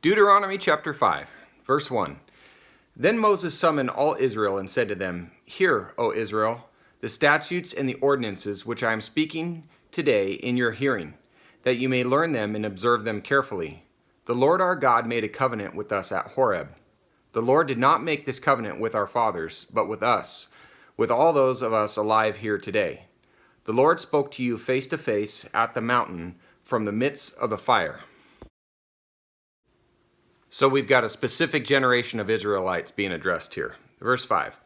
Deuteronomy chapter 5, verse 1. Then Moses summoned all Israel and said to them, Hear, O Israel, the statutes and the ordinances which I am speaking today in your hearing, that you may learn them and observe them carefully. The Lord our God made a covenant with us at Horeb. The Lord did not make this covenant with our fathers, but with us, with all those of us alive here today. The Lord spoke to you face to face at the mountain from the midst of the fire. So we've got a specific generation of Israelites being addressed here. Verse 5.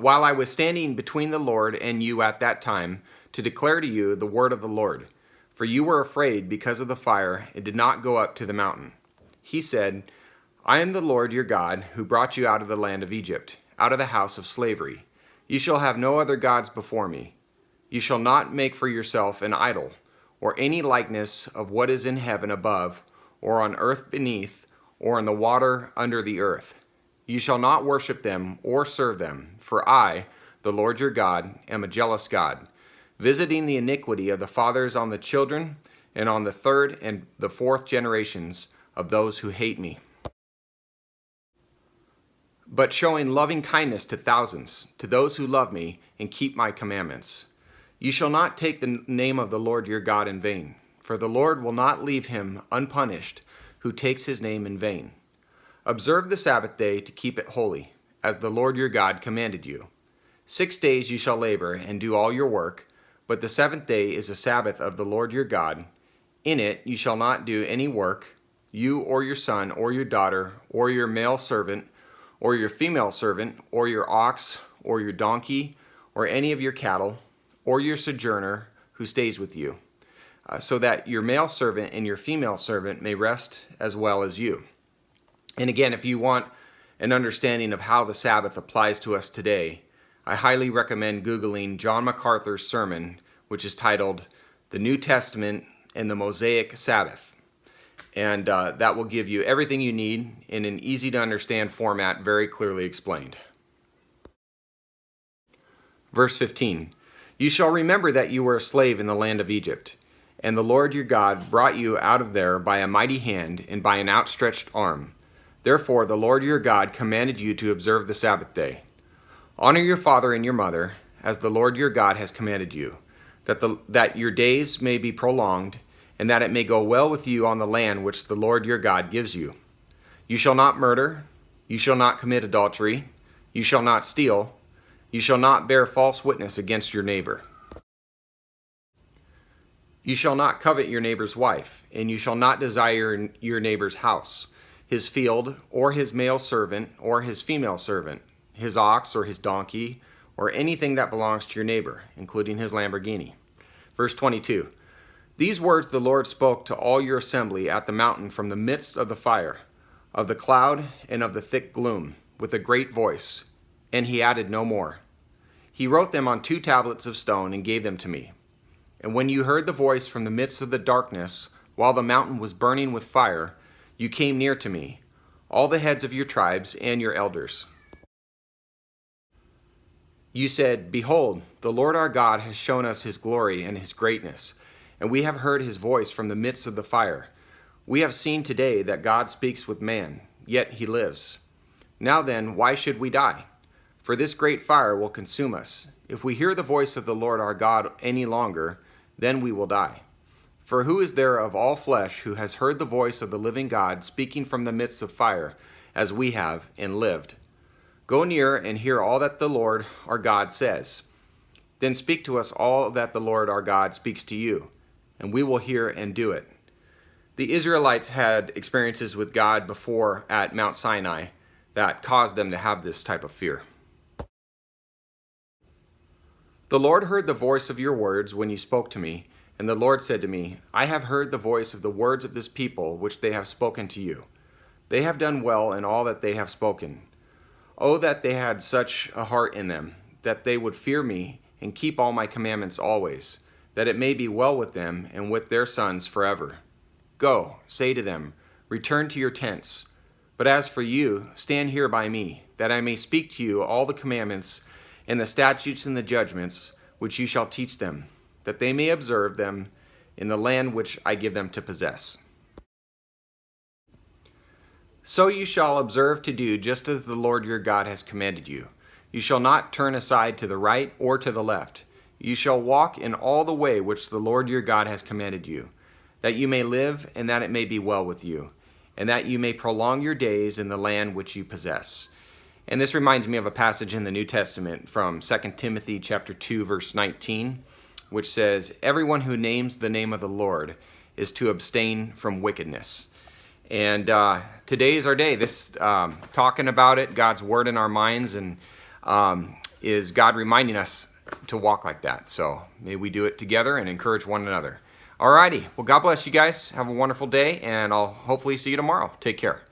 While I was standing between the Lord and you at that time to declare to you the word of the Lord, for you were afraid because of the fire and did not go up to the mountain. He said, I am the Lord your God who brought you out of the land of Egypt, out of the house of slavery. You shall have no other gods before me. You shall not make for yourself an idol, or any likeness of what is in heaven above, or on earth beneath, or in the water under the earth. You shall not worship them or serve them, for I, the Lord your God, am a jealous God, visiting the iniquity of the fathers on the children, and on the third and the fourth generations of those who hate me, but showing loving kindness to thousands, to those who love me and keep my commandments. You shall not take the name of the Lord your God in vain, for the Lord will not leave him unpunished who takes his name in vain. Observe the Sabbath day to keep it holy, as the Lord your God commanded you. 6 days you shall labor and do all your work, but the seventh day is a Sabbath of the Lord your God. In it you shall not do any work, you or your son or your daughter, or your male servant, or your female servant, or your ox, or your donkey, or any of your cattle, or your sojourner who stays with you, so that your male servant and your female servant may rest as well as you. And again, if you want an understanding of how the Sabbath applies to us today, I highly recommend Googling John MacArthur's sermon, which is titled The New Testament and the Mosaic Sabbath. And that will give you everything you need in an easy to understand format, very clearly explained. Verse 15. You shall remember that you were a slave in the land of Egypt, and the Lord your God brought you out of there by a mighty hand and by an outstretched arm. Therefore the Lord your God commanded you to observe the Sabbath day. Honor your father and your mother, as the Lord your God has commanded you, that your days may be prolonged, and that it may go well with you on the land which the Lord your God gives you. You shall not murder, you shall not commit adultery, you shall not steal, you shall not bear false witness against your neighbor. You shall not covet your neighbor's wife, and you shall not desire your neighbor's house, his field, or his male servant, or his female servant, his ox or his donkey, or anything that belongs to your neighbor, including his Lamborghini. Verse 22. These words the Lord spoke to all your assembly at the mountain from the midst of the fire, of the cloud, and of the thick gloom, with a great voice, and he added no more. He wrote them on 2 tablets of stone and gave them to me. And when you heard the voice from the midst of the darkness, while the mountain was burning with fire, you came near to me, all the heads of your tribes and your elders. You said, Behold, the Lord our God has shown us his glory and his greatness, and we have heard his voice from the midst of the fire. We have seen today that God speaks with man, yet he lives. Now then, why should we die? For this great fire will consume us. If we hear the voice of the Lord our God any longer, then we will die. For who is there of all flesh who has heard the voice of the living God speaking from the midst of fire, as we have, and lived? Go near and hear all that the Lord our God says. Then speak to us all that the Lord our God speaks to you, and we will hear and do it. The Israelites had experiences with God before at Mount Sinai that caused them to have this type of fear. The Lord heard the voice of your words when you spoke to me, and the Lord said to me, I have heard the voice of the words of this people which they have spoken to you. They have done well in all that they have spoken. Oh, that they had such a heart in them, that they would fear me and keep all my commandments always, that it may be well with them and with their sons forever. Go, say to them, return to your tents. But as for you, stand here by me, that I may speak to you all the commandments and the statutes and the judgments which you shall teach them, that they may observe them in the land which I give them to possess. So you shall observe to do just as the Lord your God has commanded you. You shall not turn aside to the right or to the left. You shall walk in all the way which the Lord your God has commanded you, that you may live and that it may be well with you, and that you may prolong your days in the land which you possess. And this reminds me of a passage in the New Testament from 2 Timothy chapter 2, verse 19, which says, "Everyone who names the name of the Lord is to abstain from wickedness." And today is our day. This talking about it, God's word in our minds, and is God reminding us to walk like that. So may we do it together and encourage one another. Alrighty. Well, God bless you guys. Have a wonderful day, and I'll hopefully see you tomorrow. Take care.